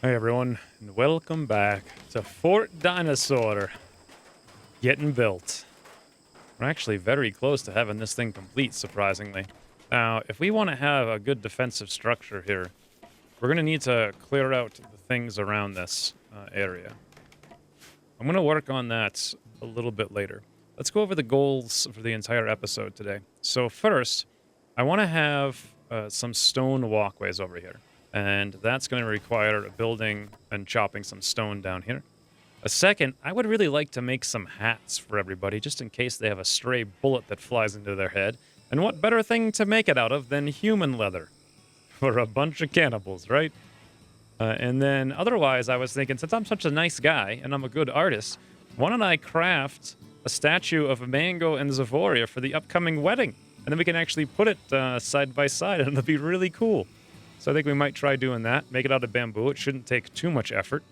Hey everyone, and welcome back to Fort Dinosaur getting built. We're actually very close to having this thing complete, surprisingly. Now, if we want to have a good defensive structure here, we're going to need to clear out the things around this area. I'm going to work on that a little bit later. Let's go over the goals for the entire episode today. So first, I want to have some stone walkways over here. And that's going to require building and chopping some stone down here. A second, I would really like to make some hats for everybody, just in case they have a stray bullet that flies into their head. And what better thing to make it out of than human leather? For a bunch of cannibals, right? And then otherwise, I was thinking, since I'm such a nice guy and I'm a good artist, why don't I craft a statue of Mango and Zavoria for the upcoming wedding? And then we can actually put it side by side, and it'll be really cool. So I think we might try doing that. Make it out of bamboo. It shouldn't take too much effort.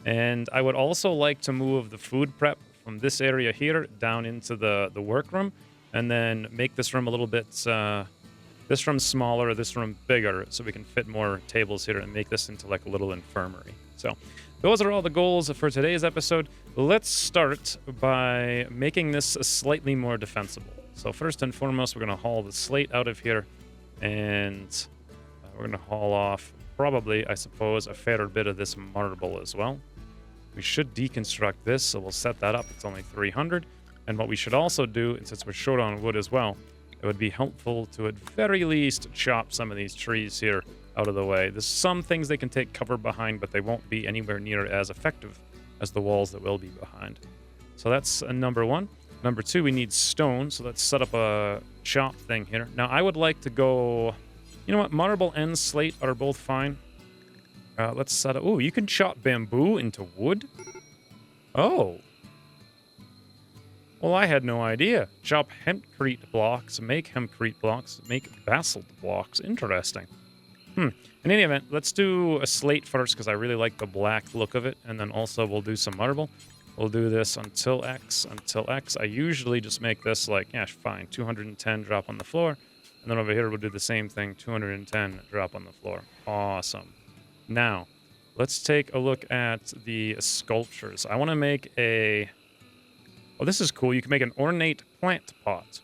And I would also like to move the food prep from this area here down into the workroom, and then make this room a little bit, this room smaller, this room bigger, so we can fit more tables here and make this into like a little infirmary. So those are all the goals for today's episode. Let's start by making this slightly more defensible. So first and foremost, we're going to haul the slate out of here, and we're going to haul off probably, I suppose, a fair bit of this marble as well. We should deconstruct this, so we'll set that up. It's only 300. And what we should also do, and since we're short on wood as well, it would be helpful to at very least chop some of these trees here out of the way. There's some things they can take cover behind, but they won't be anywhere near as effective as the walls that will be behind. So that's number one. Number two, we need stone, so let's set up a chop thing here. Now, I would like to go... You know what? Marble and slate are both fine. Let's set up... Oh, you can chop bamboo into wood? Oh. Well, I had no idea. Chop hempcrete blocks, make hempcrete blocks, make basalt blocks. Interesting. In any event, let's do a slate first, because I really like the black look of it. And then also we'll do some marble. We'll do this until X. I usually just make this like, yeah, fine. 210 drop on the floor. And then over here, we'll do the same thing, 210 drop on the floor. Awesome. Now, let's take a look at the sculptures. I want to make a... Oh, this is cool. You can make an ornate plant pot.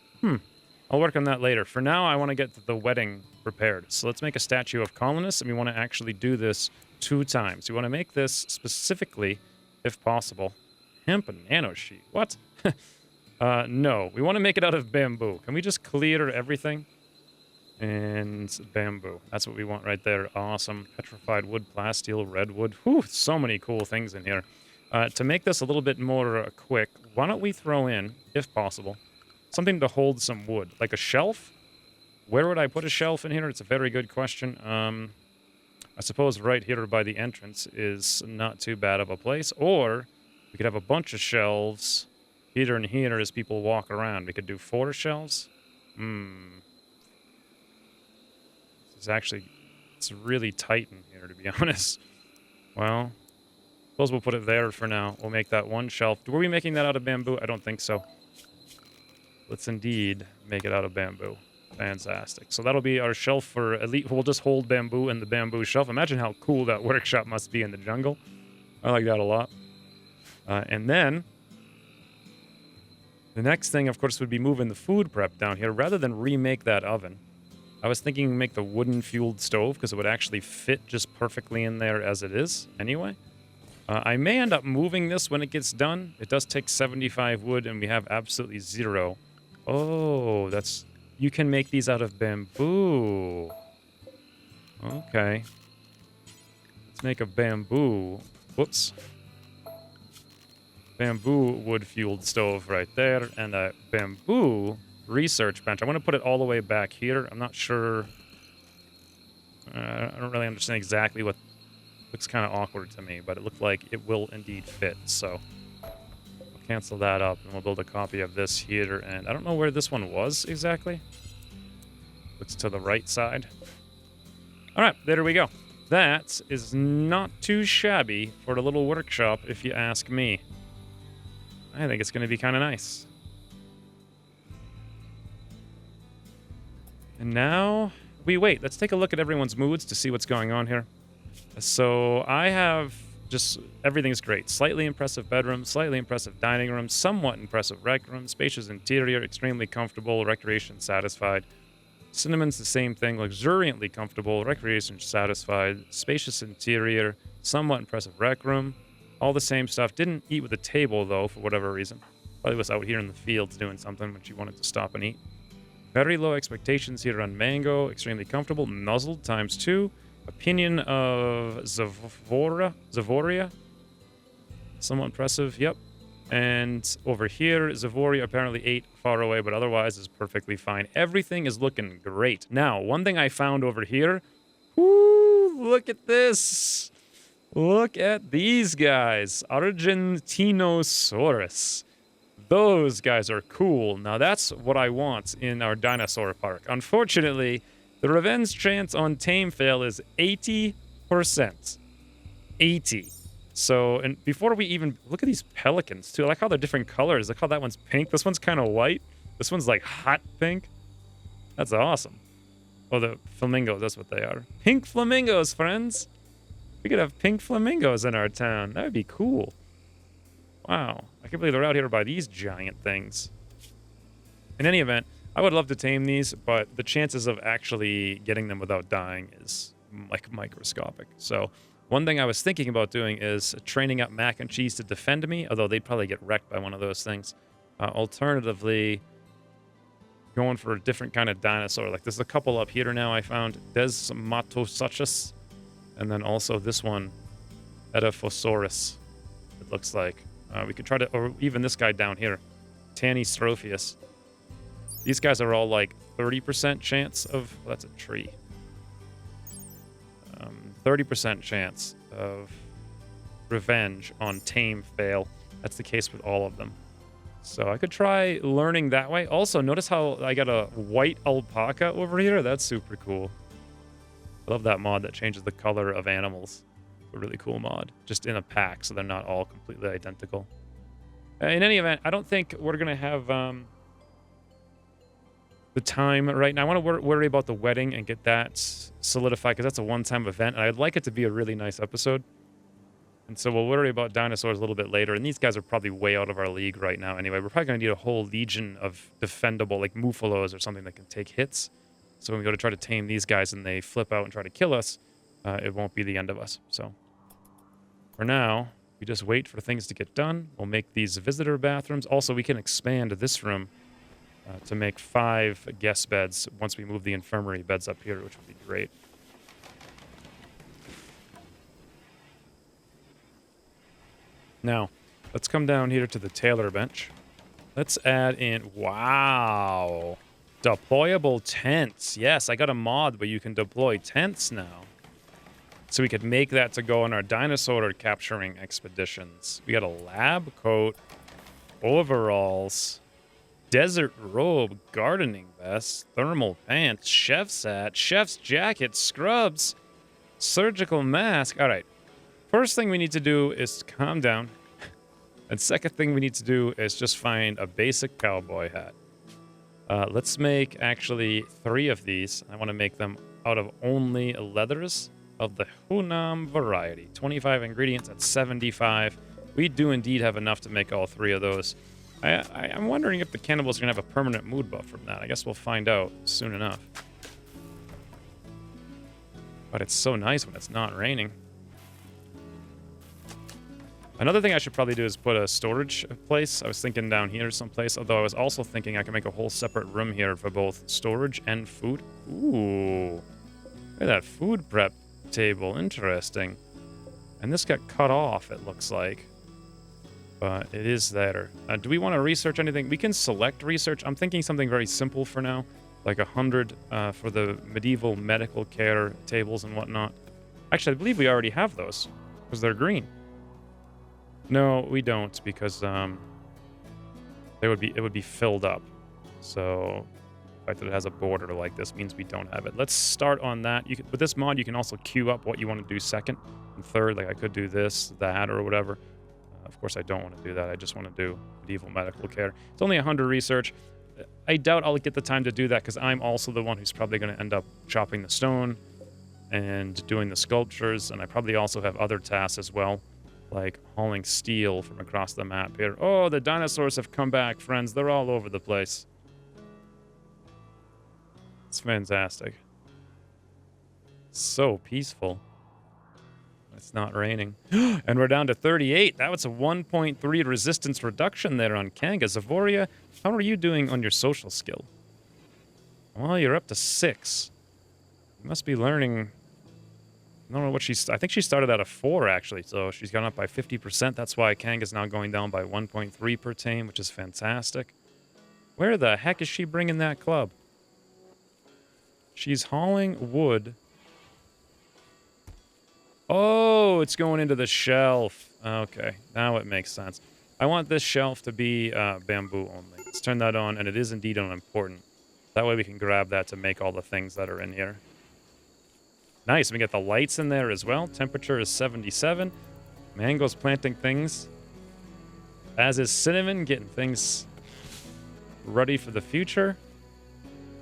I'll work on that later. For now, I want to get the wedding prepared. So let's make a statue of colonists, and we want to actually do this 2 times. We want to make this specifically, if possible, hemp nanosheet. What? No, we want to make it out of bamboo. Can we just clear everything? And bamboo. That's what we want right there. Awesome. Petrified wood, plasteel, redwood. Whew, so many cool things in here. To make this a little bit more quick, why don't we throw in, if possible, something to hold some wood, like a shelf? Where would I put a shelf in here? It's a very good question. I suppose right here by the entrance is not too bad of a place. Or we could have a bunch of shelves here and here as people walk around. We could do 4 shelves. It's really tight in here, to be honest. Well, suppose we'll put it there for now. We'll make that 1 shelf. Were we making that out of bamboo? I don't think so. Let's indeed make it out of bamboo. Fantastic. So that'll be our shelf for at least... We'll just hold bamboo in the bamboo shelf. Imagine how cool that workshop must be in the jungle. I like that a lot. And then... the next thing, of course, would be moving the food prep down here. Rather than remake that oven, I was thinking make the wooden-fueled stove, because it would actually fit just perfectly in there as it is, anyway. I may end up moving this when it gets done. It does take 75 wood, and we have absolutely 0. Oh, that's... You can make these out of bamboo. Okay. Let's make a bamboo... Whoops. Bamboo wood-fueled stove right there, and a bamboo... research bench. I want to put it all the way back here. I'm not sure. I don't really understand exactly what looks kind of awkward to me, but it looked like it will indeed fit. So we'll cancel that up, and we'll build a copy of this here. And I don't know where this one was exactly. Looks to the right side. All right, there we go. That is not too shabby for a little workshop, if you ask me. I think it's going to be kind of nice. And now, we wait. Let's take a look at everyone's moods to see what's going on here. So I have just everything's great. Slightly impressive bedroom, slightly impressive dining room, somewhat impressive rec room, spacious interior, extremely comfortable, recreation satisfied. Cinnamon's the same thing, luxuriantly comfortable, recreation satisfied, spacious interior, somewhat impressive rec room. All the same stuff. Didn't eat with a table, though, for whatever reason. Probably was out here in the fields doing something when she wanted to stop and eat. Very low expectations here on Mango. Extremely comfortable. Nuzzled times 2. Opinion of Zavoria. Somewhat impressive. Yep. And over here, Zavoria apparently ate far away, but otherwise is perfectly fine. Everything is looking great. Now, one thing I found over here. Woo! Look at this. Look at these guys. Argentinosaurus. Those guys are cool. Now, that's what I want in our dinosaur park. Unfortunately, the revenge chance on tame fail is 80%. 80. So, and before we even look at these pelicans too, I like how they're different colors. Like how that one's pink. This one's kind of white. This one's like hot pink. That's awesome. Oh, the flamingos, that's what they are. Pink flamingos, friends. We could have pink flamingos in our town. That would be cool. Wow. I can't believe they're out here by these giant things. In any event, I would love to tame these, but the chances of actually getting them without dying is like microscopic. So one thing I was thinking about doing is training up Mac and Cheese to defend me, although they'd probably get wrecked by one of those things. Alternatively, going for a different kind of dinosaur. Like there's a couple up here now I found. Desmatosuchus. And then also this one, Edaphosaurus, it looks like. We could try to, or even this guy down here, Tanystropheus. These guys are all like 30% chance of, well, that's a tree. 30% chance of revenge on tame fail. That's the case with all of them. So I could try learning that way. Also, notice how I got a white alpaca over here. That's super cool. I love that mod that changes the color of animals. A really cool mod. Just in a pack, so they're not all completely identical. In any event, I don't think we're going to have the time right now. I want to worry about the wedding and get that solidified, because that's a one-time event, and I'd like it to be a really nice episode. And so we'll worry about dinosaurs a little bit later, and these guys are probably way out of our league right now anyway. We're probably going to need a whole legion of defendable, like Muffalos or something that can take hits. So when we go to try to tame these guys and they flip out and try to kill us, it won't be the end of us. So for now, we just wait for things to get done. We'll make these visitor bathrooms. Also, we can expand this room to make 5 guest beds once we move the infirmary beds up here, which would be great. Now, let's come down here to the tailor bench. Let's add in, wow, deployable tents. Yes, I got a mod where you can deploy tents now. So we could make that to go on our dinosaur capturing expeditions. We got a lab coat, overalls, desert robe, gardening vest, thermal pants, chef's hat, chef's jacket, scrubs, surgical mask. All right. First thing we need to do is calm down. And second thing we need to do is just find a basic cowboy hat. Let's make actually 3 of these. I want to make them out of only leathers of the Hunnam variety. 25 ingredients at 75. We do indeed have enough to make all 3 of those. I'm wondering if the cannibals are going to have a permanent mood buff from that. I guess we'll find out soon enough. But it's so nice when it's not raining. Another thing I should probably do is put a storage place. I was thinking down here someplace, although I was also thinking I can make a whole separate room here for both storage and food. Ooh. Look at that food prep table. Interesting. And this got cut off, it looks like. But it is there. Do we want to research anything? We can select research. I'm thinking something very simple for now. Like 100 for the medieval medical care tables and whatnot. Actually, I believe we already have those. Because they're green. No, we don't, because it would be filled up. So the fact that it has a border like this means we don't have it. Let's start on that. With this mod, you can also queue up what you want to do second and third. Like I could do this, that, or whatever. Of course, I don't want to do that. I just want to do medieval medical care. It's only 100 research. I doubt I'll get the time to do that because I'm also the one who's probably going to end up chopping the stone and doing the sculptures, and I probably also have other tasks as well, like hauling steel from across the map here. Oh, the dinosaurs have come back, friends. They're all over the place. It's fantastic. So peaceful. It's not raining. And we're down to 38. That was a 1.3 resistance reduction there on Kanga. Zavoria, how are you doing on your social skill? Well, you're up to 6. You must be learning... I don't know what she's... I think she started at a 4, actually, so she's gone up by 50%. That's why Kanga's now going down by 1.3 per tame, which is fantastic. Where the heck is she bringing that club? She's hauling wood... Oh, it's going into the shelf. Okay, now it makes sense. I want this shelf to be bamboo only. Let's turn that on, and it is indeed unimportant. That way we can grab that to make all the things that are in here. Nice, we get the lights in there as well. Temperature is 77. Mango's planting things. As is Cinnamon, getting things ready for the future.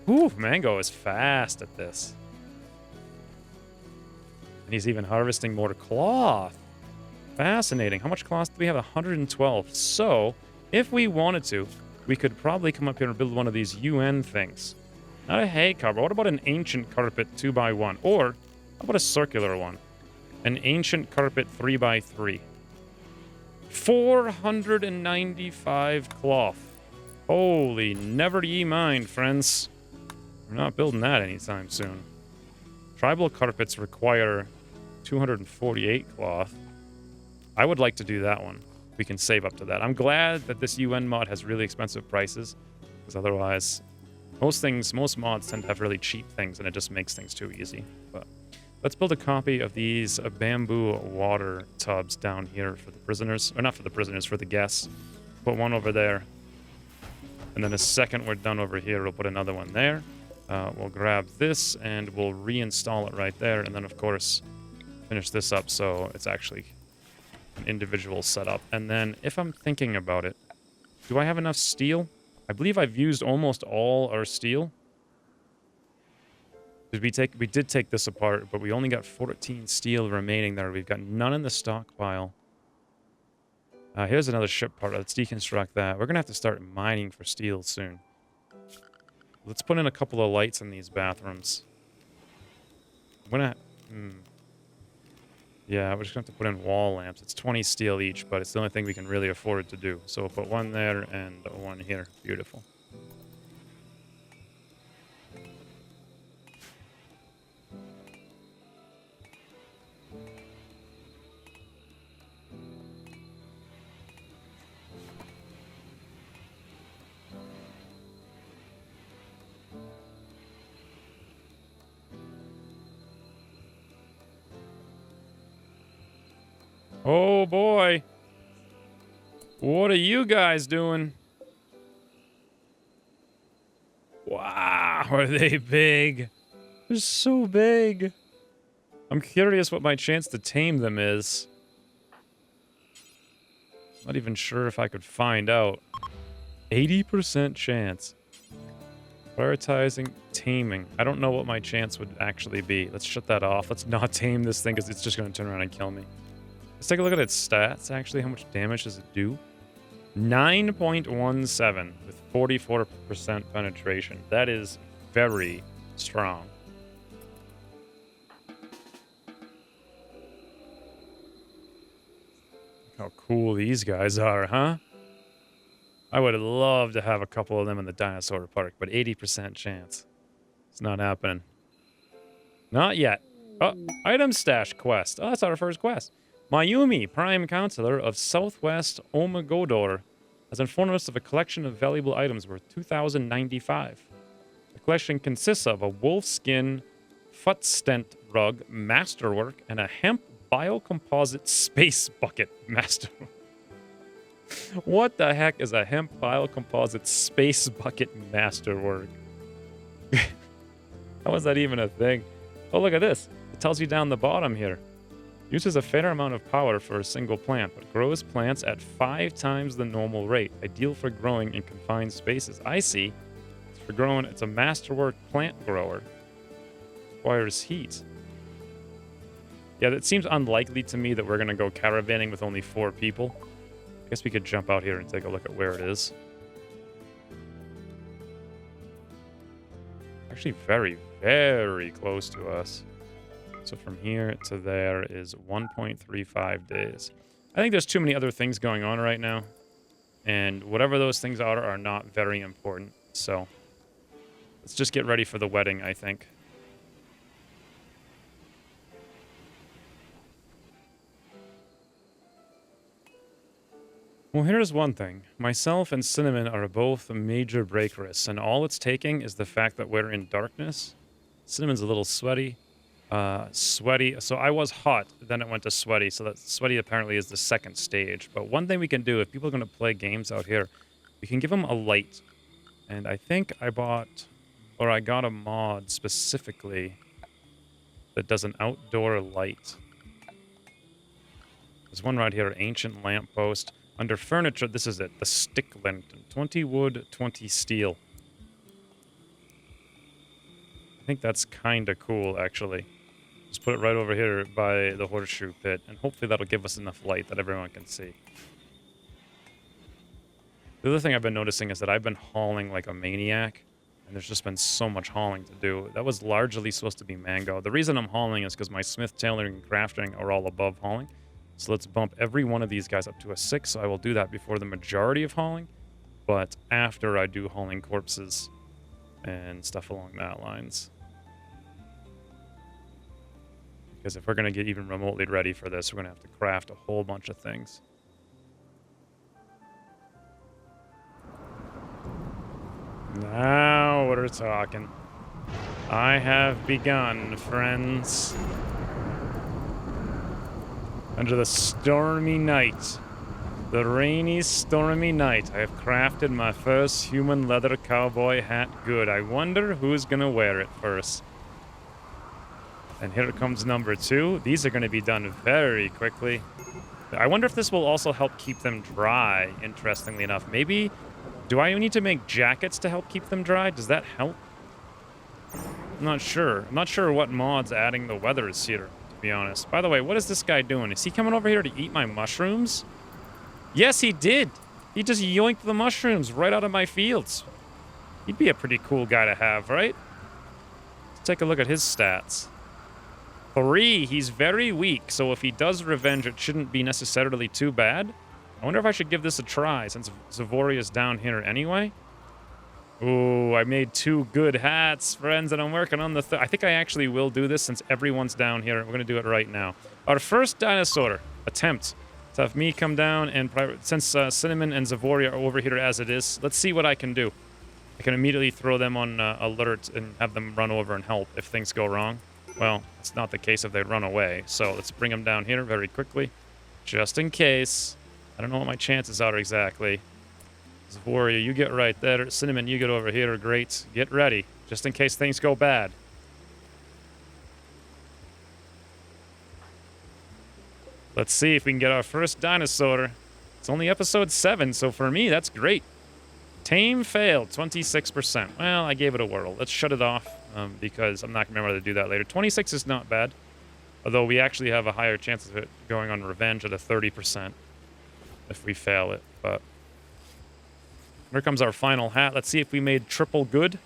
Ooh, Mango is fast at this. And he's even harvesting more cloth. Fascinating. How much cloth do we have? 112. So, if we wanted to, we could probably come up here and build one of these UN things. Not a hay carpet. What about an ancient carpet 2x1? Or, how about a circular one? An ancient carpet 3x3. 495 cloth. Holy, never ye mind, friends. We're not building that anytime soon. Tribal carpets require 248 cloth. I would like to do that one. We can save up to that. I'm glad that this UN mod has really expensive prices, because otherwise, most mods tend to have really cheap things, and it just makes things too easy. But let's build a copy of these bamboo water tubs down here for the prisoners, or not for the prisoners, for the guests. Put one over there, and then the second we're done over here, we'll put another one there. We'll grab this, and we'll reinstall it right there, and then, of course, finish this up so it's actually an individual setup. And then, if I'm thinking about it, do I have enough steel? I believe I've used almost all our steel. We did take this apart, but we only got 14 steel remaining there. We've got none in the stockpile. Here's another ship part. Let's deconstruct that. We're going to have to start mining for steel soon. Let's put in a couple of lights in these bathrooms. I'm going to... Yeah, we're just going to have to put in wall lamps. It's 20 steel each, but it's the only thing we can really afford to do. So we'll put one there and one here. Beautiful. Oh boy. What are you guys doing? Wow, are they big? They're so big. I'm curious what my chance to tame them is. Not even sure if I could find out. 80% chance. Prioritizing taming. I don't know what my chance would actually be. Let's shut that off. Let's not tame this thing because it's just going to turn around and kill me. Let's take a look at its stats, actually. How much damage does it do? 9.17 with 44% penetration. That is very strong. Look how cool these guys are, huh? I would love to have a couple of them in the Dinosaur Park, but 80% chance. It's not happening. Not yet. Oh, item stash quest. Oh, that's our first quest. Mayumi, Prime Counselor of Southwest Omegodor, has informed us of a collection of valuable items worth 2,095. The collection consists of a wolf skin foot stent rug masterwork and a hemp biocomposite space bucket masterwork. What the heck is a hemp biocomposite space bucket masterwork? How is that even a thing? Oh, look at this. It tells you down the bottom here. Uses a fair amount of power for a single plant, but grows plants at 5 times the normal rate. Ideal for growing in confined spaces. I see. It's for growing. It's a masterwork plant grower. Requires heat. Yeah, it seems unlikely to me that we're going to go caravanning with only 4 people. I guess we could jump out here and take a look at where it is. Actually very, very close to us. So from here to there is 1.35 days. I think there's too many other things going on right now. And whatever those things are not very important. So let's just get ready for the wedding, I think. Well, here's one thing. Myself and Cinnamon are both major break risks, and all it's taking is the fact that we're in darkness. Cinnamon's a little sweaty. Sweaty. So I was hot, then it went to sweaty. So that sweaty apparently is the second stage. But one thing we can do, if people are going to play games out here, we can give them a light. And I think I got a mod specifically that does an outdoor light. There's one right here, ancient lamppost. Under furniture, this is it, the stick lantern. 20 wood, 20 steel. I think that's kind of cool, actually. Just put it right over here by the horseshoe pit, and hopefully that'll give us enough light that everyone can see. The other thing I've been noticing is that I've been hauling like a maniac, and there's just been so much hauling to do. That was largely supposed to be mango. The reason I'm hauling is because my smith, tailoring, and crafting are all above hauling. So let's bump every one of these guys up to a 6. So I will do that before the majority of hauling, but after I do hauling corpses and stuff along that lines. Because if we're going to get even remotely ready for this, we're going to have to craft a whole bunch of things. Now we're talking. I have begun, friends. Under the stormy night, the rainy, stormy night, I have crafted my first human leather cowboy hat good. I wonder who's going to wear it first. And here comes number 2. These are going to be done very quickly. I wonder if this will also help keep them dry, interestingly enough. Maybe, do I need to make jackets to help keep them dry? Does that help? I'm not sure. I'm not sure what mod's adding the weather is here, to be honest. By the way, what is this guy doing? Is he coming over here to eat my mushrooms? Yes, he did. He just yoinked the mushrooms right out of my fields. He'd be a pretty cool guy to have, right? Let's take a look at his stats. 3, he's very weak, so if he does revenge, it shouldn't be necessarily too bad. I wonder if I should give this a try, since Zavoria's down here anyway. Ooh, I made 2 good hats, friends, and I'm working on the I think I actually will do this, since everyone's down here. We're going to do it right now. Our first dinosaur attempt to have me come down, and since Cinnamon and Zavoria are over here as it is, let's see what I can do. I can immediately throw them on alert and have them run over and help if things go wrong. Well, it's not the case if they run away, so let's bring them down here very quickly, just in case. I don't know what my chances are exactly. Zavoria, you get right there. Cinnamon, you get over here. Great. Get ready, just in case things go bad. Let's see if we can get our first dinosaur. It's only episode 7, so for me, that's great. Tame failed, 26%. Well, I gave it a whirl. Let's shut it off because I'm not going to remember to do that later. 26 is not bad, although we actually have a higher chance of it going on revenge at a 30% if we fail it. But here comes our final hat. Let's see if we made triple good.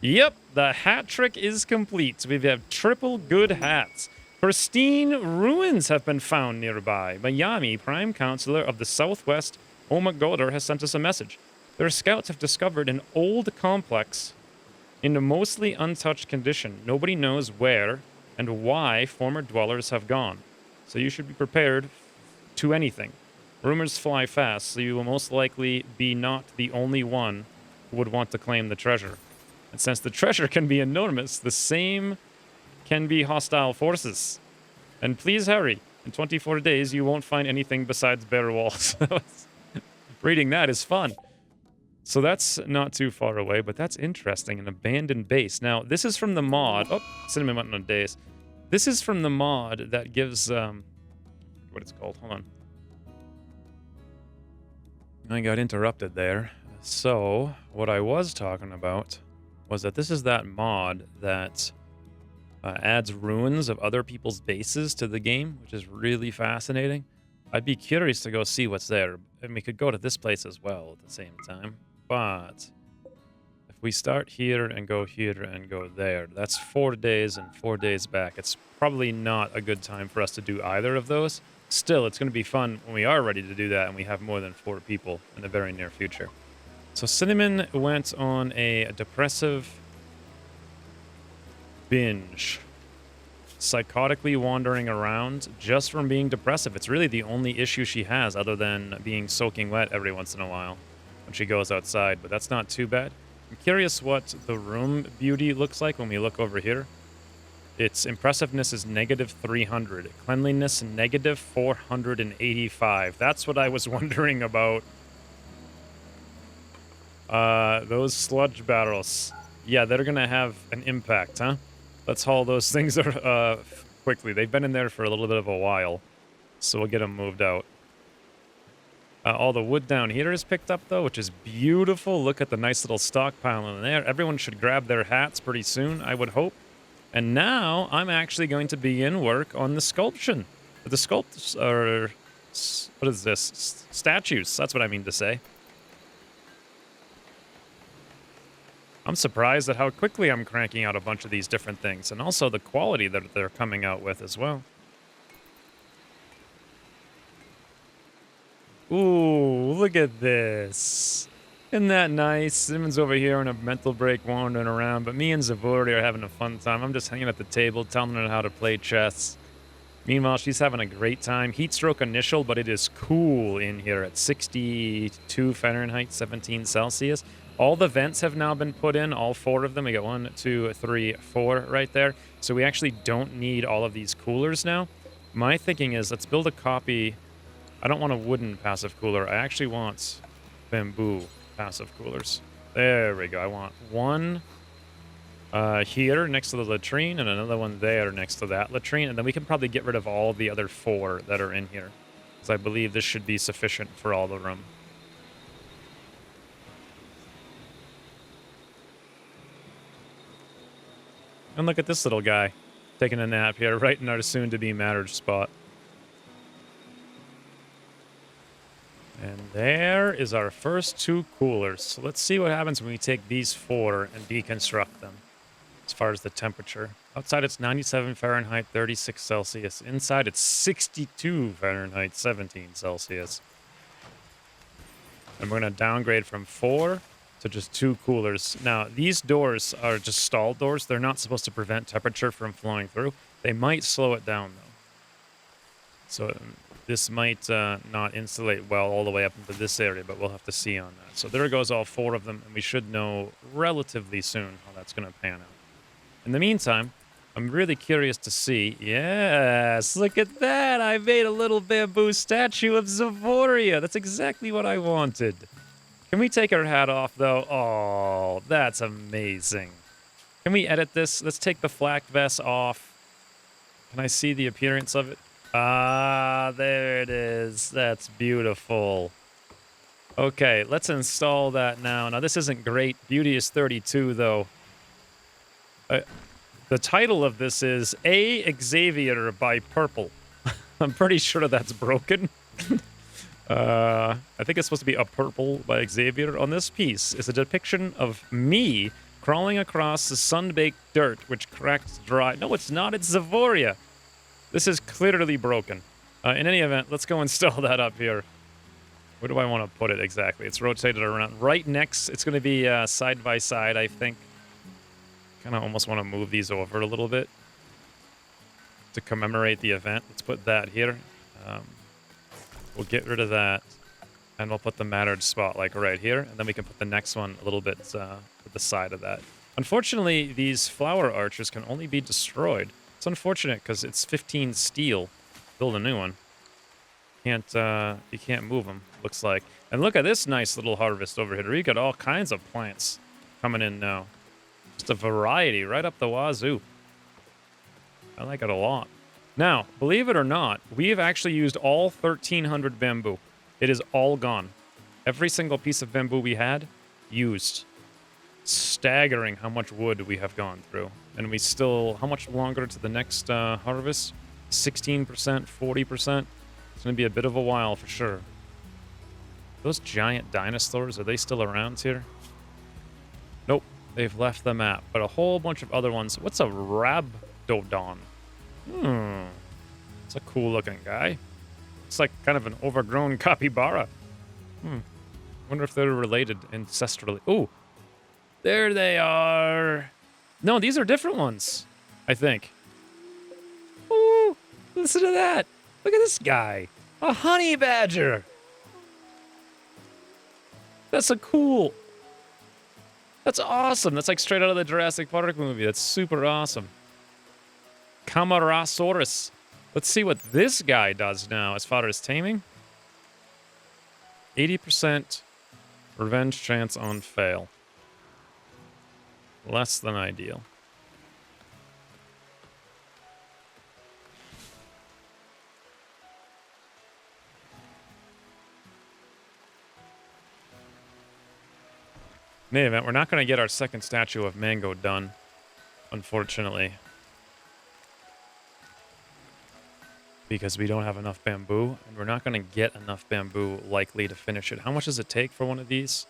Yep, the hat trick is complete. We have triple good hats. Pristine ruins have been found nearby. Miami, Prime Counselor of the Southwest, Oma Golder, has sent us a message. Their scouts have discovered an old complex in a mostly untouched condition. Nobody knows where and why former dwellers have gone. So you should be prepared to anything. Rumors fly fast, so you will most likely be not the only one who would want to claim the treasure. And since the treasure can be enormous, the same can be hostile forces. And please hurry. In 24 days, you won't find anything besides bare walls. Reading that is fun. So that's not too far away, but that's interesting. An abandoned base. Now, this is from the mod. Oh, Cinnamon went on a daze. This is from the mod that gives, what it's called. Hold on. I got interrupted there. So, what I was talking about was that this is that mod that Adds ruins of other people's bases to the game, which is really fascinating. I'd be curious to go see what's there. And we could go to this place as well at the same time. But if we start here and go there, that's 4 days and 4 days back. It's probably not a good time for us to do either of those. Still, it's going to be fun when we are ready to do that and we have more than 4 people in the very near future. So Cinnamon went on a depressive binge. Psychotically wandering around just from being depressive. It's really the only issue she has other than being soaking wet every once in a while when she goes outside, but that's not too bad. I'm curious what the room beauty looks like when we look over here. Its impressiveness is -300. Cleanliness, -485. That's what I was wondering about. Those sludge barrels. Yeah, they're gonna have an impact, huh? Let's haul those things quickly. They've been in there for a little bit of a while, so we'll get them moved out. All the wood down here is picked up, though, which is beautiful. Look at the nice little stockpile in there. Everyone should grab their hats pretty soon, I would hope. And now I'm actually going to begin work on the sculpture. The sculpts are... What is this? Statues. That's what I mean to say. I'm surprised at how quickly I'm cranking out a bunch of these different things, and also the quality that they're coming out with as well. Ooh, look at this. Isn't that nice? Simon's over here on a mental break wandering around, but me and Zavori are having a fun time. I'm just hanging at the table, telling her how to play chess. Meanwhile, she's having a great time. Heat stroke initial, but it is cool in here at 62 Fahrenheit, 17 Celsius. All the vents have now been put in, all 4 of them. We got 1, 2, 3, 4 right there. So we actually don't need all of these coolers now. My thinking is let's build a copy. I don't want a wooden passive cooler. I actually want bamboo passive coolers. There we go. I want one here next to the latrine and another one there next to that latrine. And then we can probably get rid of all the other 4 that are in here, because I believe this should be sufficient for all the room. And look at this little guy taking a nap here, right in our soon-to-be marriage spot. And there is our first 2 coolers. So let's see what happens when we take these 4 and deconstruct them as far as the temperature. Outside it's 97 Fahrenheit, 36 Celsius. Inside it's 62 Fahrenheit, 17 Celsius. And we're going to downgrade from 4 to just 2 coolers. Now, these doors are just stall doors. They're not supposed to prevent temperature from flowing through. They might slow it down, though. So this might not insulate well all the way up into this area, but we'll have to see on that. So there goes all 4 of them, and we should know relatively soon how that's going to pan out. In the meantime, I'm really curious to see... Yes, look at that! I made a little bamboo statue of Zavoria. That's exactly what I wanted. Can we take her hat off, though? Oh, that's amazing. Can we edit this? Let's take the flak vest off. Can I see the appearance of it? Ah, there it is. That's beautiful. Okay, let's install that now. Now, this isn't great. Beauty is 32, though. The title of this is A. Xavier by Purple. I'm pretty sure that's broken. I think it's supposed to be a purple by Xavier. On this piece is a depiction of me crawling across the sun-baked dirt, which cracks dry. No, it's not. It's Zavoria. This is clearly broken. In any event, let's go install that up here. Where do I want to put it exactly? It's rotated around. Right next, it's going to be side by side, I think. Kind of almost want to move these over a little bit to commemorate the event. Let's put that here. We'll get rid of that, and we'll put the mattered spot like right here, and then we can put the next one a little bit to the side of that. Unfortunately, these flower archers can only be destroyed. It's unfortunate because it's 15 steel. Build a new one. You can't move them, looks like. And look at this nice little harvest over here. We got all kinds of plants coming in now. Just a variety right up the wazoo. I like it a lot. Now, believe it or not, we have actually used all 1,300 bamboo. It is all gone. Every single piece of bamboo we had, used. staggering how much wood we have gone through. And we still, how much longer to the next harvest? 16%, 40%. It's going to be a bit of a while for sure. Those giant dinosaurs, are they still around here? Nope, they've left the map. But a whole bunch of other ones. What's a Rabdodon? It's a cool looking guy. It's like kind of an overgrown capybara. Wonder if they're related ancestrally. Ooh, there they are. No, these are different ones, I think. Ooh, listen to that. Look at this guy. A honey badger. That's a cool. That's awesome. That's like straight out of the Jurassic Park movie. That's super awesome. Camarasaurus. Let's see what this guy does now as far as taming. 80% revenge chance on fail. Less than ideal. In any event, we're not going to get our second statue of Mango done, unfortunately. Because we don't have enough bamboo, and we're not going to get enough bamboo likely to finish it. How much does it take for one of these?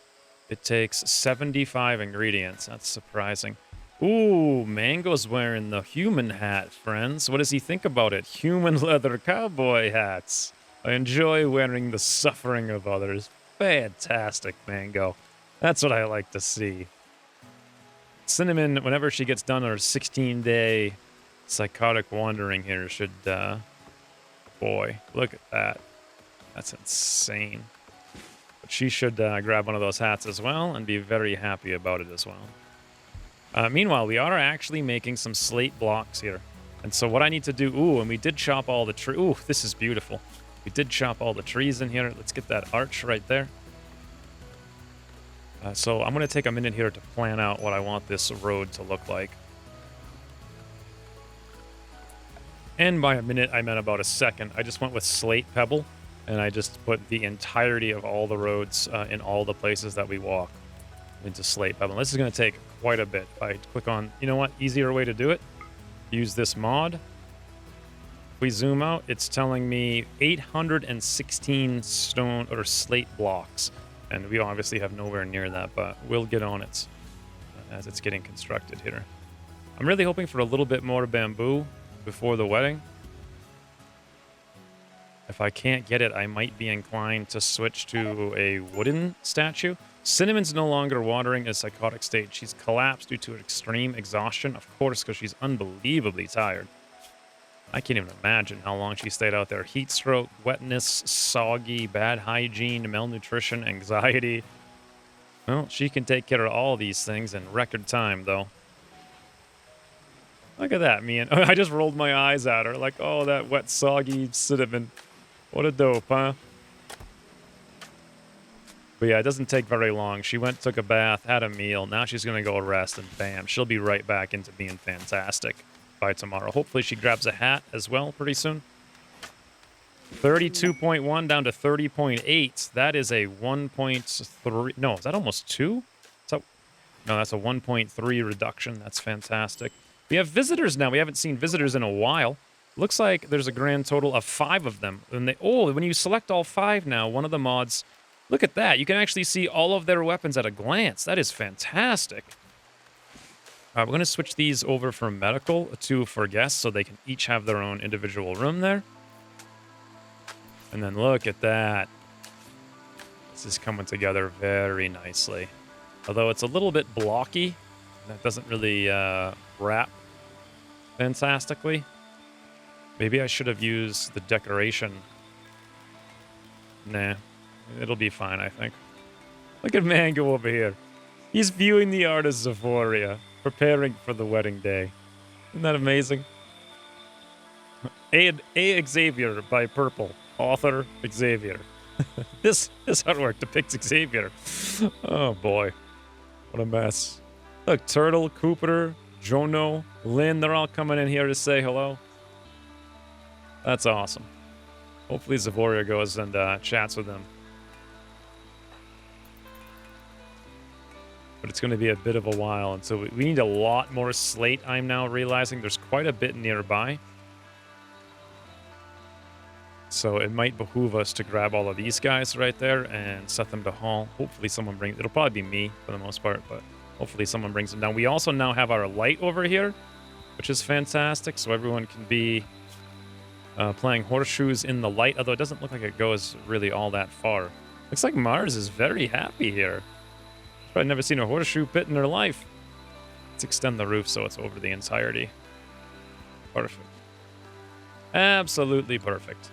It takes 75 ingredients. That's surprising. Ooh, Mango's wearing the human hat, friends. What does he think about it? Human leather cowboy hats. I enjoy wearing the suffering of others. Fantastic, Mango. That's what I like to see. Cinnamon, whenever she gets done her 16-day psychotic wandering here, should... boy, look at that. That's insane. But she should grab one of those hats as well and be very happy about it as well. Meanwhile, we are actually making some slate blocks here. And so what I need to do... Ooh, and we did chop all the trees. Ooh, this is beautiful. We did chop all the trees in here. Let's get that arch right there. So I'm going to take a minute here to plan out what I want this road to look like. And by a minute, I meant about a second. I just went with slate pebble, and I just put the entirety of all the roads in all the places that we walk into slate pebble. This is going to take quite a bit. If I click on, you know what, easier way to do it? Use this mod. If we zoom out, it's telling me 816 stone or slate blocks. And we obviously have nowhere near that, but we'll get on it as it's getting constructed here. I'm really hoping for a little bit more bamboo before the wedding. If I can't get it, I might be inclined to switch to a wooden statue. Cinnamon's no longer watering a psychotic state. She's collapsed due to extreme exhaustion, of course, because she's unbelievably tired. I can't even imagine how long she stayed out there. Heat stroke, wetness, soggy, bad hygiene, malnutrition, anxiety. Well, she can take care of all these things in record time, though. Look at that, me. I just rolled my eyes at her like, oh, that wet, soggy cinnamon. What a dope, huh? But yeah, it doesn't take very long. She went, took a bath, had a meal. Now she's going to go rest, and bam, she'll be right back into being fantastic by tomorrow. Hopefully she grabs a hat as well pretty soon. 32.1 down to 30.8. That is a 1.3. No, is that almost 2? No, that's a 1.3 reduction. That's fantastic. We have visitors now. We haven't seen visitors in a while. Looks like there's a grand total of 5 of them. And when you select all 5 now, one of the mods, look at that. You can actually see all of their weapons at a glance. That is fantastic. We're going to switch these over from medical to for guests so they can each have their own individual room there. And then look at that. This is coming together very nicely. Although it's a little bit blocky. That doesn't really wrap fantastically. Maybe I should have used the decoration. Nah, it'll be fine, I think. Look at Mango over here. He's viewing the art of Xevoria, preparing for the wedding day. Isn't that amazing? A. Xavier by Purple. Author Xavier. This artwork depicts Xavier. Oh boy. What a mess. Look, Turtle, Cooper, Jono, Lynn, they're all coming in here to say hello. That's awesome. Hopefully Xevoria goes and chats with them. but it's going to be a bit of a while. And so we need a lot more slate, I'm now realizing. There's quite a bit nearby. So it might behoove us to grab all of these guys right there and set them to haul. Hopefully someone brings... It'll probably be me for the most part, but hopefully someone brings them down. We also now have our light over here, which is fantastic. So everyone can be playing horseshoes in the light, although it doesn't look like it goes really all that far. Looks like Mars is very happy here. Probably never seen a horseshoe pit in their life. Let's extend the roof so it's over the entirety. Perfect. Absolutely perfect.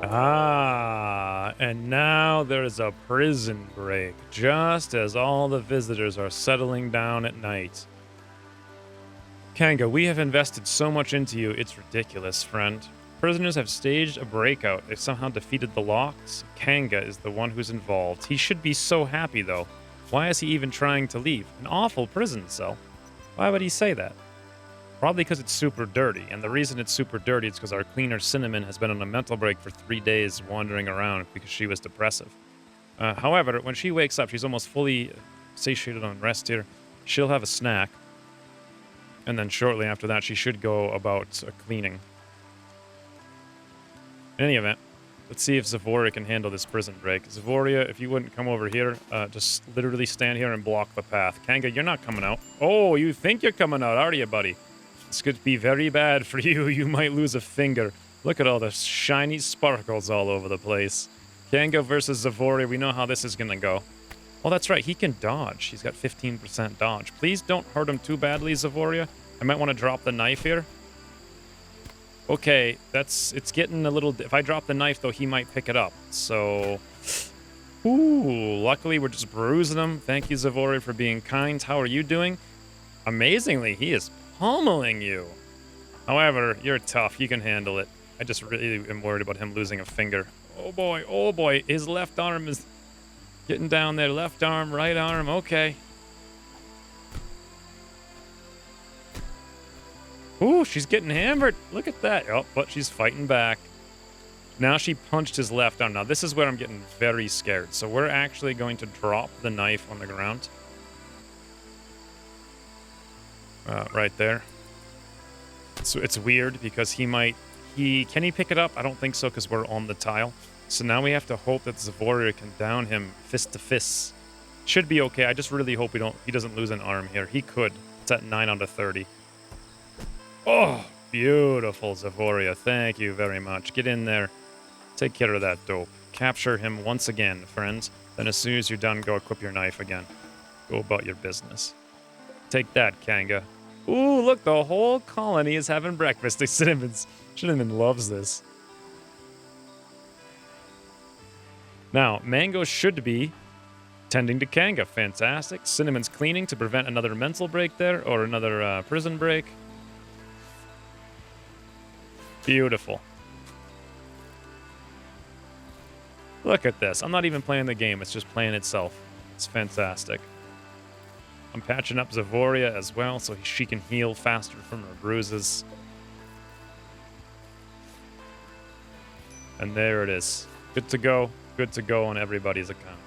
Ah, and now there is a prison break, just as all the visitors are settling down at night. Kanga, we have invested so much into you, it's ridiculous, friend. Prisoners have staged a breakout. They've somehow defeated the locks. Kanga is the one who's involved. He should be so happy, though. Why is he even trying to leave? An awful prison cell. Why would he say that? Probably because it's super dirty, and the reason it's super dirty is because our cleaner Cinnamon has been on a mental break for 3 days wandering around because she was depressive. However, when she wakes up, she's almost fully satiated on rest here. She'll have a snack, and then shortly after that, she should go about cleaning. In any event, let's see if Zavoria can handle this prison break. Zavoria, if you wouldn't come over here, just literally stand here and block the path. Kanga, you're not coming out. Oh, you think you're coming out, are you, buddy? This could be very bad for you. You might lose a finger. Look at all the shiny sparkles all over the place. Kanga versus Zavoria. We know how this is going to go. Oh, that's right. He can dodge. He's got 15% dodge. Please don't hurt him too badly, Zavoria. I might want to drop the knife here. Okay, it's getting a little... If I drop the knife, though, he might pick it up. So... Ooh, luckily we're just bruising him. Thank you, Zavoria, for being kind. How are you doing? Amazingly, he is pummeling you. However, you're tough. You can handle it. I just really am worried about him losing a finger. Oh boy, oh boy. His left arm is getting down there. Left arm, right arm. Okay. Ooh, she's getting hammered. Look at that. Oh, but she's fighting back. Now she punched his left arm. Now this is where I'm getting very scared. So we're actually going to drop the knife on the ground. Right there. So it's weird because can he pick it up? I don't think so because we're on the tile. So now we have to hope that Zavoria can down him fist to fist. Should be okay. I just really hope he doesn't lose an arm here. He could. It's at 9 out of 30. Oh, beautiful, Zavoria. Thank you very much. Get in there. Take care of that dope. Capture him once again, friends. Then as soon as you're done, go equip your knife again. Go about your business. Take that, Kanga. Ooh, look, the whole colony is having breakfast. Cinnamon loves this. Now, Mango should be tending to Kanga. Fantastic. Cinnamon's cleaning to prevent another mental break there, or another prison break. Beautiful. Look at this. I'm not even playing the game. It's just playing itself. It's fantastic. I'm patching up Zavoria as well so she can heal faster from her bruises. And there it is. Good to go. Good to go on everybody's account.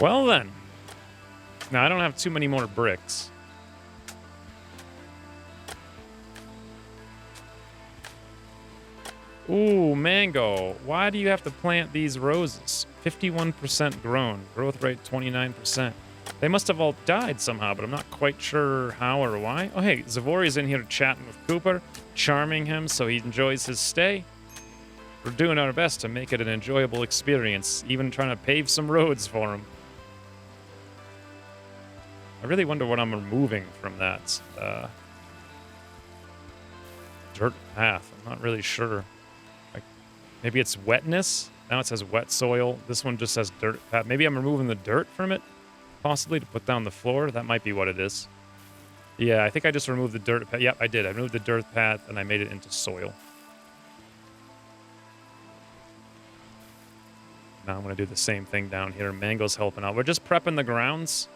Well then. Now I don't have too many more bricks. Ooh, Mango. Why do you have to plant these roses? 51% grown. Growth rate 29%. They must have all died somehow, but I'm not quite sure how or why. Oh, hey, Zavoria's in here chatting with Cooper, charming him so he enjoys his stay. We're doing our best to make it an enjoyable experience, even trying to pave some roads for him. I really wonder what I'm removing from that dirt path. I'm not really sure. Maybe it's wetness. Now it says wet soil. This one just says dirt path. Maybe I'm removing the dirt from it, possibly, to put down the floor. That might be what it is. Yeah, I think I just removed the dirt path. Yep, I did. I removed the dirt path, and I made it into soil. Now I'm going to do the same thing down here. Mango's helping out. We're just prepping the grounds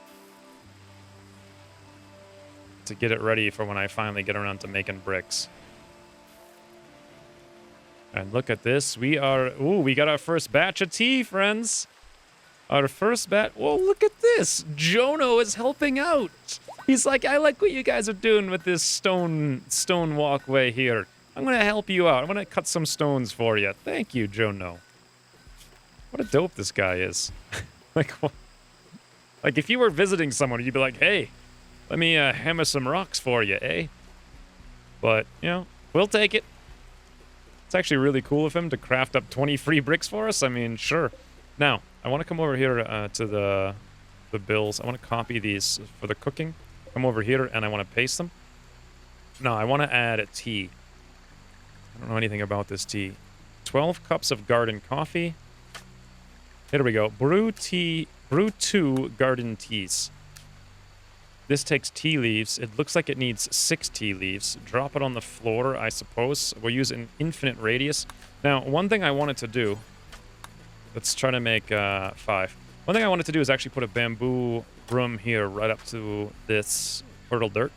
to get it ready for when I finally get around to making bricks. And look at this. We got our first batch of tea, friends. Our first batch. Whoa, look at this. Jono is helping out. He's like, I like what you guys are doing with this stone walkway here. I'm going to help you out. I'm going to cut some stones for you. Thank you, Jono. What a dope this guy is. like if you were visiting someone, you'd be like, hey, let me hammer some rocks for you, eh? But, you know, we'll take it. It's actually really cool of him to craft up 20 free bricks for us. I mean, sure. Now, I want to come over here to the bills. I want to copy these for the cooking. Come over here, and I want to paste them. No, I want to add a tea. I don't know anything about this tea. 12 cups of garden coffee. Here we go. Brew 2 garden teas. This takes tea leaves. It looks like it needs 6 tea leaves. Drop it on the floor, I suppose. We'll use an infinite radius. Now, one thing I wanted to do... Let's try to make 5. One thing I wanted to do is actually put a bamboo room here right up to this fertile dirt.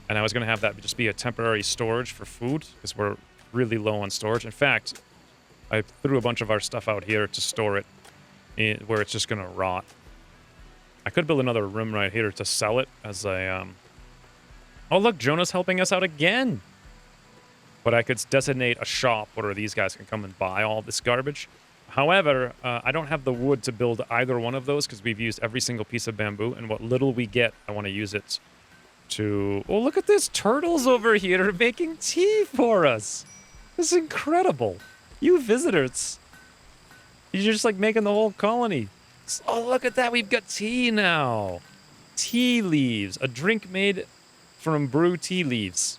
And I was going to have that just be a temporary storage for food, because we're really low on storage. In fact, I threw a bunch of our stuff out here to store it where it's just going to rot. I could build another room right here to sell it as a... Oh, look, Jonah's helping us out again! But I could designate a shop where these guys can come and buy all this garbage. However, I don't have the wood to build either one of those because we've used every single piece of bamboo, and what little we get, I want to use it to... Oh, look at this! Turtles over here making tea for us! This is incredible! You visitors! You're just, like, making the whole colony. Oh, look at that! We've got tea now! Tea leaves. A drink made from brew tea leaves.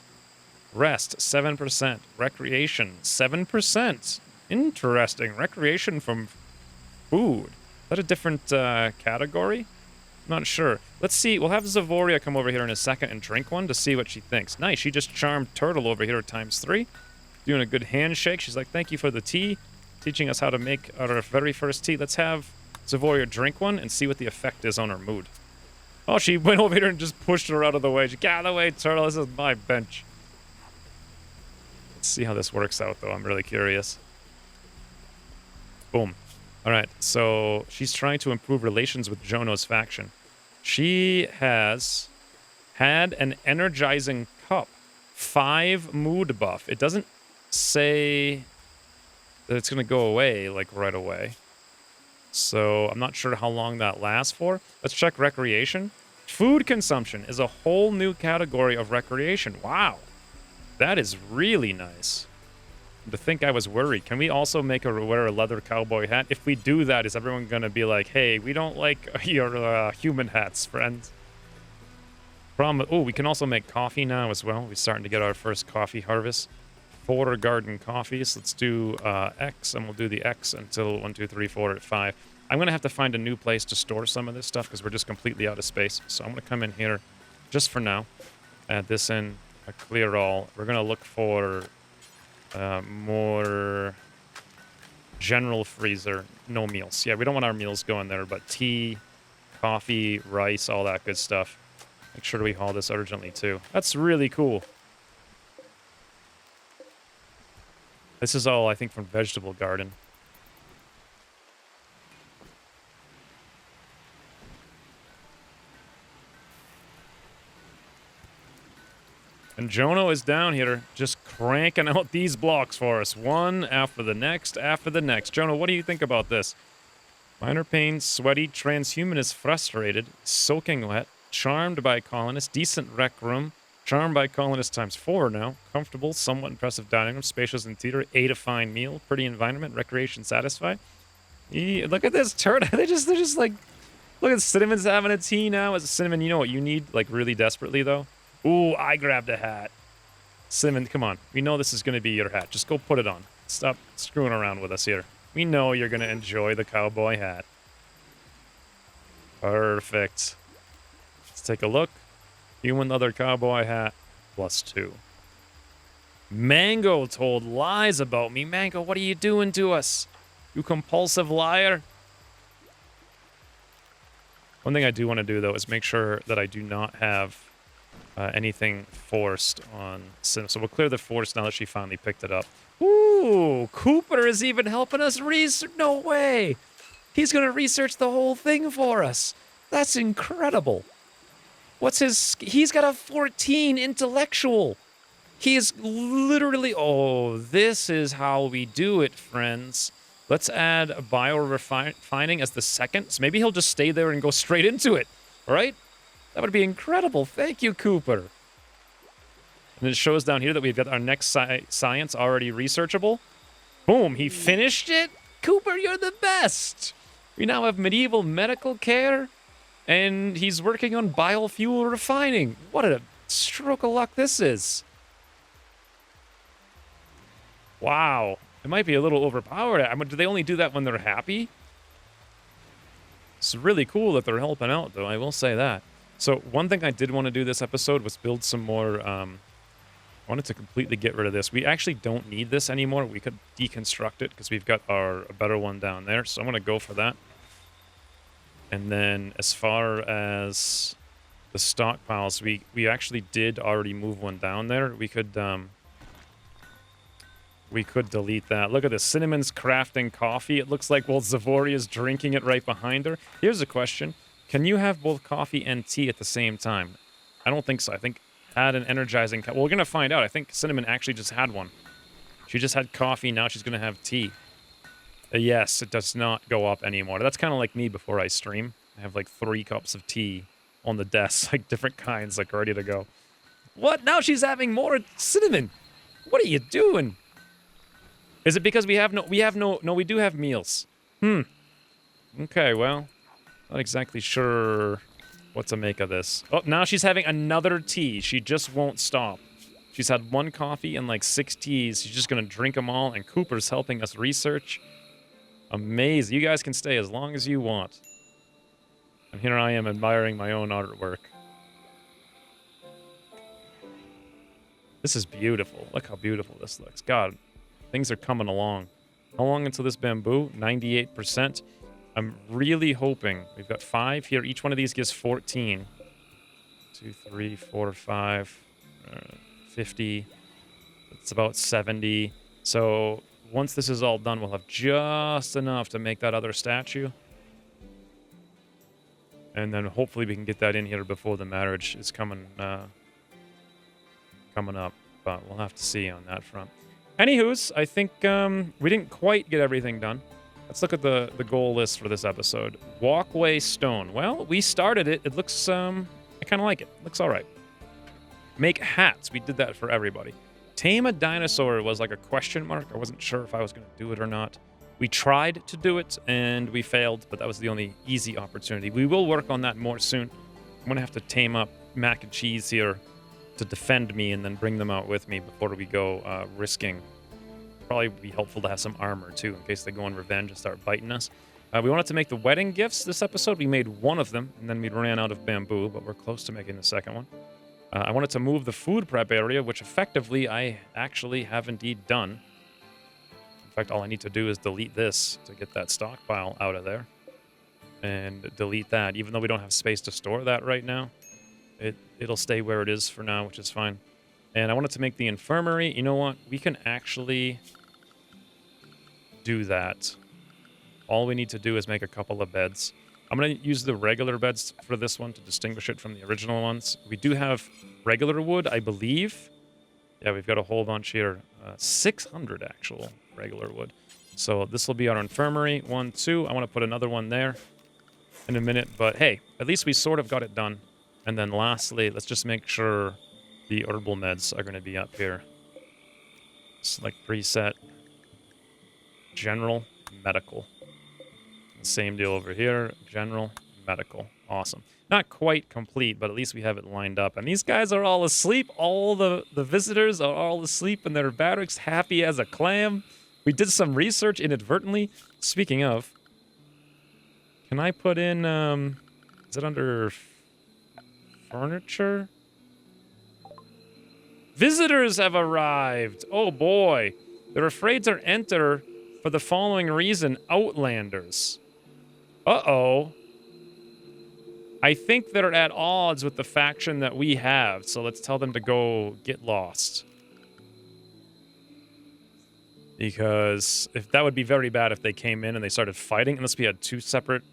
Rest, 7%. Recreation, 7%. Interesting. Recreation from food. Is that a different category? I'm not sure. Let's see. We'll have Zavoria come over here in a second and drink one to see what she thinks. Nice. She just charmed Turtle over here ×3. Doing a good handshake. She's like, thank you for the tea. Teaching us how to make our very first tea. Let's have Zavoria drink one and see what the effect is on her mood. Oh, she went over here and just pushed her out of the way. She, get out of the way, Turtle. This is my bench. Let's see how this works out, though. I'm really curious. Boom. All right, so she's trying to improve relations with Jono's faction. She has had an energizing cup. 5 mood buff. It doesn't say that it's going to go away, like, right away. So I'm not sure how long that lasts for. Let's check recreation. Food consumption is a whole new category of recreation. Wow. That is really nice. To think I was worried. Can we also make her wear a leather cowboy hat? If we do that, is everyone going to be like, hey, we don't like your human hats, friends? Oh, we can also make coffee now as well. We're starting to get our first coffee harvest. 4 garden coffees. Let's do X, and we'll do the X until 1, 2, 3, 4, 5. I'm going to have to find a new place to store some of this stuff because we're just completely out of space. So I'm going to come in here just for now. Add this in, a clear all. We're going to look for more general freezer. No meals. Yeah, we don't want our meals going there, but tea, coffee, rice, all that good stuff. Make sure we haul this urgently, too. That's really cool. This is all, I think, from Vegetable Garden. And Jono is down here just cranking out these blocks for us. One after the next, after the next. Jono, what do you think about this? Minor pain, sweaty, transhumanist, frustrated, soaking wet, charmed by colonist, decent rec room, charmed by colonist ×4 now, comfortable, somewhat impressive dining room, spacious interior, ate a fine meal, pretty environment, recreation satisfied. Look at this turd. They're just like, look at Cinnamon's having a tea now. As a Cinnamon, you know what you need, like, really desperately, though? Ooh, I grabbed a hat. Cinnamon, come on. We know this is going to be your hat. Just go put it on. Stop screwing around with us here. We know you're going to enjoy the cowboy hat. Perfect. Let's take a look. Human leather cowboy hat, +2. Mango told lies about me. Mango, what are you doing to us? You compulsive liar. One thing I do want to do, though, is make sure that I do not have anything forced on Sim. So we'll clear the forest now that she finally picked it up. Ooh, Cooper is even helping us research. No way. He's going to research the whole thing for us. That's incredible. What's his... He's got a 14 intellectual. He is literally... Oh, this is how we do it, friends. Let's add biorefining as the second. So maybe he'll just stay there and go straight into it. All right? That would be incredible. Thank you, Cooper. And it shows down here that we've got our next science already researchable. Boom, he finished it? Cooper, you're the best. We now have medieval medical care, and he's working on biofuel refining. What a stroke of luck this is. Wow. It might be a little overpowered. I mean, do they only do that when they're happy? It's really cool that they're helping out, though. I will say that. So one thing I did want to do this episode was build some more... I wanted to completely get rid of this. We actually don't need this anymore. We could deconstruct it because we've got a better one down there. So I'm going to go for that. And then as far as the stockpiles, we actually did already move one down there. We could delete that. Look at this. Cinnamon's crafting coffee. It looks like, well, Zavoria's drinking it right behind her. Here's a question. Can you have both coffee and tea at the same time? I don't think so. I think add an energizing... Well, we're going to find out. I think Cinnamon actually just had one. She just had coffee. Now she's going to have tea. Yes, it does not go up anymore. That's kind of like me before I stream. I have like 3 cups of tea on the desk, like different kinds, like ready to go. What? Now she's having more Cinnamon. What are you doing? Is it because we do have meals. Okay, well, not exactly sure what to make of this. Oh, now she's having another tea. She just won't stop. She's had 1 coffee and like 6 teas. She's just going to drink them all, and Cooper's helping us research. Amazing. You guys can stay as long as you want. And here I am admiring my own artwork. This is beautiful. Look how beautiful this looks. God, things are coming along. How long until this bamboo? 98%. I'm really hoping. We've got 5 here. Each one of these gives 14. 2, 3, 4, 5, 50. It's about 70. So once this is all done, we'll have just enough to make that other statue. And then hopefully we can get that in here before the marriage is coming up. But we'll have to see on that front. Anywho's, I think we didn't quite get everything done. Let's look at the goal list for this episode. Walkway stone. Well, we started it. It looks, I kind of like it. Looks all right. Make hats. We did that for everybody. Tame a dinosaur was like a question mark. I wasn't sure if I was going to do it or not. We tried to do it, and we failed, but that was the only easy opportunity. We will work on that more soon. I'm going to have to tame up Mac and Cheese here to defend me and then bring them out with me before we go risking. Probably be helpful to have some armor, too, in case they go on revenge and start biting us. We wanted to make the wedding gifts this episode. We made one of them, and then we ran out of bamboo, but we're close to making the second one. I wanted to move the food prep area, which effectively I actually have indeed done. In fact, all I need to do is delete this to get that stockpile out of there. And delete that, even though we don't have space to store that right now. It'll stay where it is for now, which is fine. And I wanted to make the infirmary. You know what? We can actually do that. All we need to do is make a couple of beds. I'm going to use the regular beds for this one to distinguish it from the original ones. We do have regular wood, I believe. Yeah, we've got a whole bunch here. 600 actual regular wood. So this will be our infirmary. 1, 2. I want to put another one there in a minute. But hey, at least we sort of got it done. And then lastly, let's just make sure the herbal meds are going to be up here. Select preset. General, medical. Same deal over here. General, medical. Awesome. Not quite complete, but at least we have it lined up. And these guys are all asleep. All the visitors are all asleep in their barracks, happy as a clam. We did some research inadvertently. Speaking of, can I put in, is it under furniture? Visitors have arrived. Oh boy. They're afraid to enter for the following reason. Outlanders. Uh-oh. I think they're at odds with the faction that we have, so let's tell them to go get lost. Because if that would be very bad if they came in and they started fighting, unless we had two separate,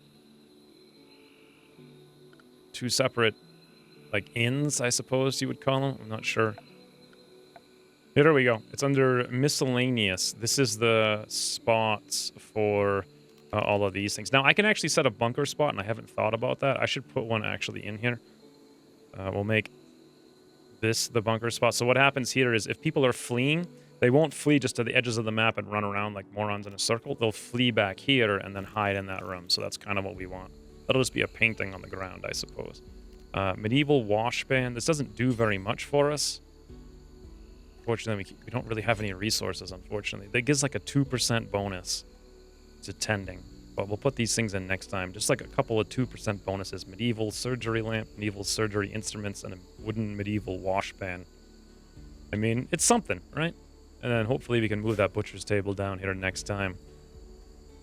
like, inns, I suppose you would call them. I'm not sure. Here we go. It's under miscellaneous. This is the spots for all of these things. Now, I can actually set a bunker spot, and I haven't thought about that. I should put one actually in here. We'll make this the bunker spot. So what happens here is if people are fleeing, they won't flee just to the edges of the map and run around like morons in a circle. They'll flee back here and then hide in that room. So that's kind of what we want. That'll just be a painting on the ground, I suppose. Medieval washband. This doesn't do very much for us. Unfortunately, we don't really have any resources, unfortunately. That gives like a 2% bonus to tending. But we'll put these things in next time. Just like a couple of 2% bonuses. Medieval surgery lamp, medieval surgery instruments, and a wooden medieval washband. I mean, it's something, right? And then hopefully we can move that butcher's table down here next time.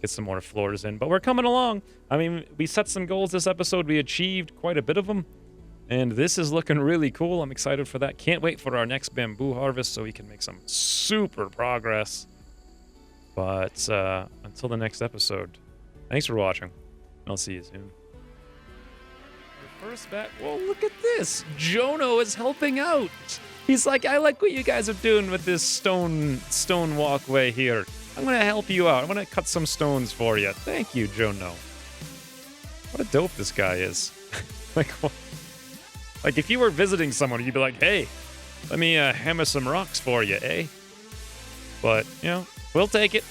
Get some more floors in. But we're coming along. I mean, we set some goals this episode. We achieved quite a bit of them. And this is looking really cool. I'm excited for that. Can't wait for our next bamboo harvest so we can make some super progress. But until the next episode, thanks for watching. I'll see you soon. First back. Whoa, look at this. Jono is helping out. He's like, I like what you guys are doing with this stone walkway here. I'm going to help you out. I'm going to cut some stones for you. Thank you, Jono. What a dope this guy is. Like, what? Like, if you were visiting someone, you'd be like, hey, let me hammer some rocks for you, eh? But, you know, we'll take it.